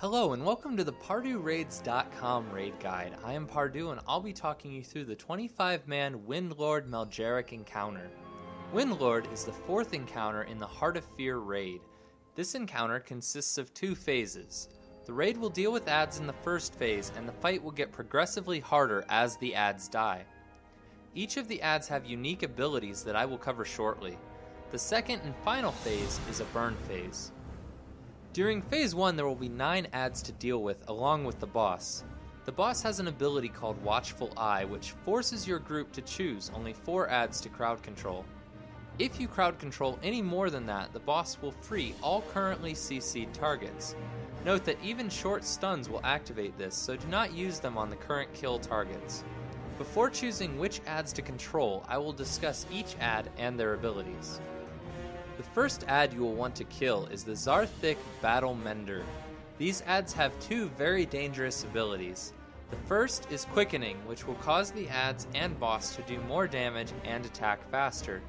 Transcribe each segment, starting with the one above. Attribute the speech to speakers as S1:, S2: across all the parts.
S1: Hello and welcome to the PardeuxRaids.com raid guide. I am Pardeux and I'll be talking you through the 25-man Windlord Mel'jarak encounter. Windlord is the fourth encounter in the Heart of Fear raid. This encounter consists of two phases. The raid will deal with adds in the first phase and the fight will get progressively harder as the adds die. Each of the adds have unique abilities that I will cover shortly. The second and final phase is a burn phase. During Phase 1 there will be 9 adds to deal with along with the boss. The boss has an ability called Watchful Eye which forces your group to choose only 4 adds to crowd control. If you crowd control any more than that, the boss will free all currently CC'd targets. Note that even short stuns will activate this, so do not use them on the current kill targets. Before choosing which adds to control, I will discuss each add and their abilities. The first add you will want to kill is the Zarthik Battle Mender. These adds have two very dangerous abilities. The first is Quickening, which will cause the adds and boss to do more damage and attack faster.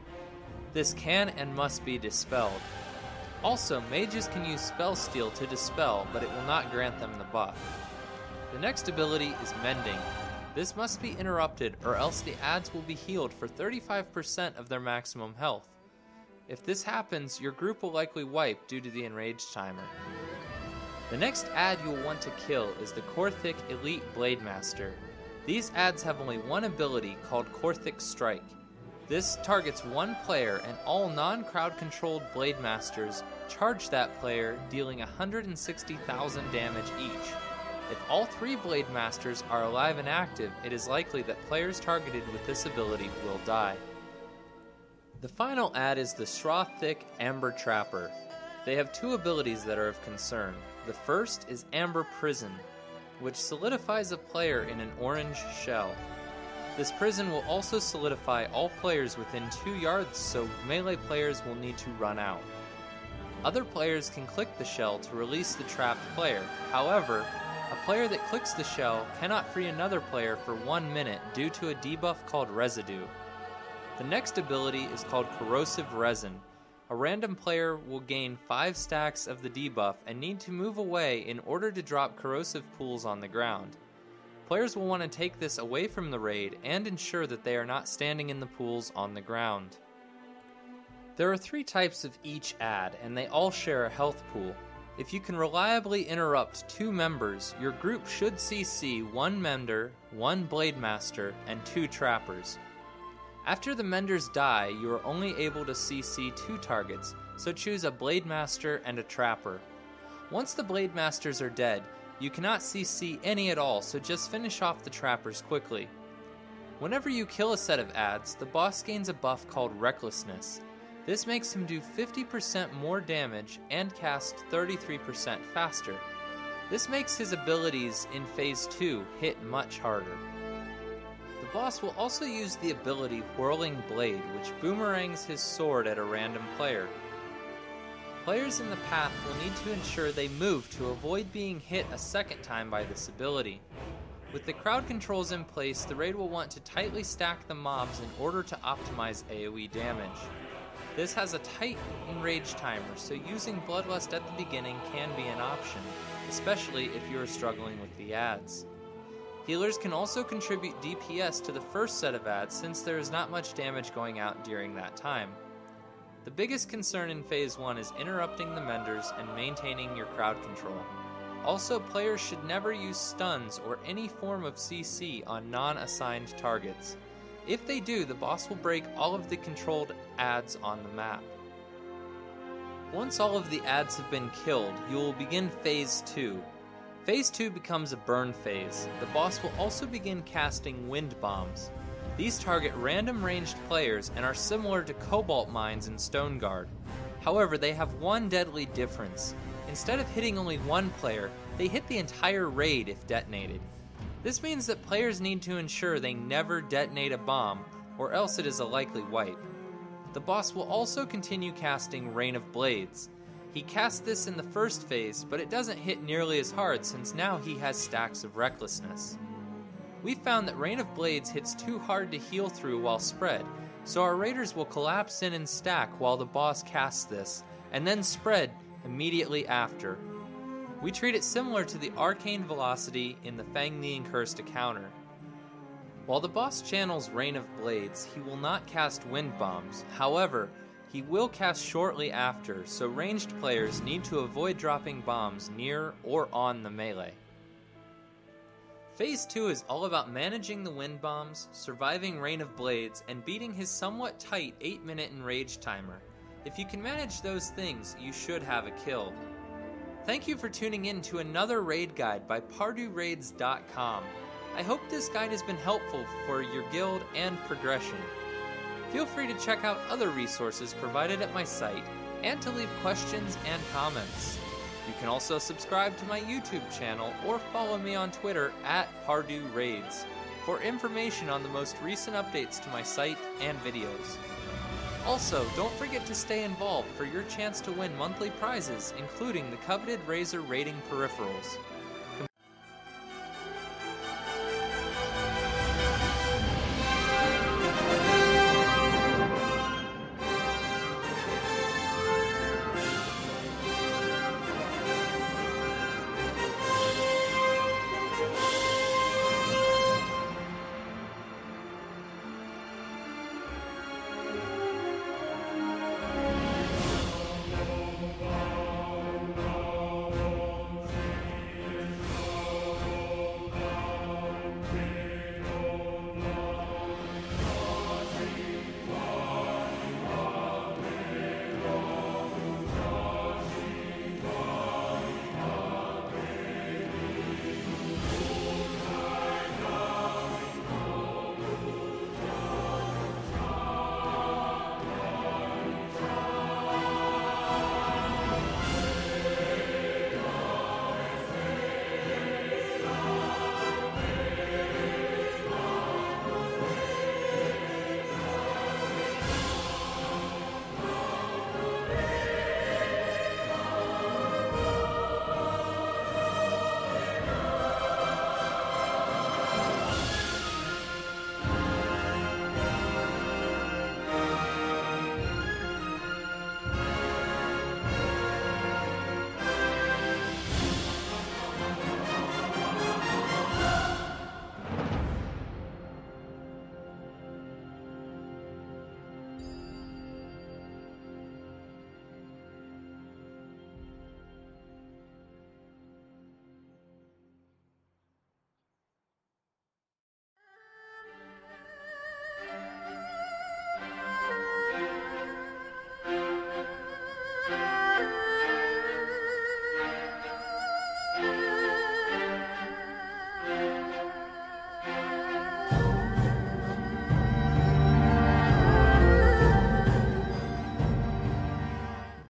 S1: This can and must be dispelled. Also, mages can use Spell Steal to dispel, but it will not grant them the buff. The next ability is Mending. This must be interrupted or else the adds will be healed for 35% of their maximum health. If this happens, your group will likely wipe due to the enraged timer. The next add you will want to kill is the Korthik Elite Blademaster. These adds have only one ability called Korthik Strike. This targets one player and all non-crowd controlled Blademasters charge that player, dealing 160,000 damage each. If all 3 Blademasters are alive and active, it is likely that players targeted with this ability will die. The final add is the Shrothik Amber Trapper. They have 2 abilities that are of concern. The first is Amber Prison, which solidifies a player in an orange shell. This prison will also solidify all players within 2 yards, so melee players will need to run out. Other players can click the shell to release the trapped player. However, a player that clicks the shell cannot free another player for 1 minute due to a debuff called Residue. The next ability is called Corrosive Resin. A random player will gain 5 stacks of the debuff and need to move away in order to drop corrosive pools on the ground. Players will want to take this away from the raid and ensure that they are not standing in the pools on the ground. There are 3 types of each add and they all share a health pool. If you can reliably interrupt 2 members, your group should CC 1 Mender, 1 Blademaster, and 2 Trappers. After the Menders die, you are only able to CC 2 targets, so choose a Blademaster and a Trapper. Once the Blademasters are dead, you cannot CC any at all, so just finish off the Trappers quickly. Whenever you kill a set of adds, the boss gains a buff called Recklessness. This makes him do 50% more damage and cast 33% faster. This makes his abilities in Phase 2 hit much harder. The boss will also use the ability Whirling Blade, which boomerangs his sword at a random player. Players in the path will need to ensure they move to avoid being hit a second time by this ability. With the crowd controls in place, the raid will want to tightly stack the mobs in order to optimize AoE damage. This has a tight enrage timer, so using Bloodlust at the beginning can be an option, especially if you are struggling with the adds. Healers can also contribute DPS to the first set of adds since there is not much damage going out during that time. The biggest concern in Phase 1 is interrupting the Menders and maintaining your crowd control. Also, players should never use stuns or any form of CC on non-assigned targets. If they do, the boss will break all of the controlled adds on the map. Once all of the adds have been killed, you will begin Phase 2. Phase 2 becomes a burn phase. The boss will also begin casting wind bombs. These target random ranged players and are similar to Cobalt Mines in Stoneguard. However, they have one deadly difference. Instead of hitting only one player, they hit the entire raid if detonated. This means that players need to ensure they never detonate a bomb, or else it is a likely wipe. The boss will also continue casting Rain of Blades. He casts this in the first phase, but it doesn't hit nearly as hard since now he has stacks of Recklessness. We found that Rain of Blades hits too hard to heal through while spread, so our raiders will collapse in and stack while the boss casts this, and then spread immediately after. We treat it similar to the arcane velocity in the Fang the Accursed encounter. While the boss channels Rain of Blades, he will not cast Wind Bombs. However, he will cast shortly after, so ranged players need to avoid dropping bombs near or on the melee. Phase 2 is all about managing the Wind Bombs, surviving Rain of Blades, and beating his somewhat tight 8-minute enrage timer. If you can manage those things, you should have a kill. Thank you for tuning in to another raid guide by PardeuxRaids.com. I hope this guide has been helpful for your guild and progression. Feel free to check out other resources provided at my site and to leave questions and comments. You can also subscribe to my YouTube channel or follow me on Twitter at PardeuxRaids for information on the most recent updates to my site and videos. Also, don't forget to stay involved for your chance to win monthly prizes, including the coveted Razor rating peripherals.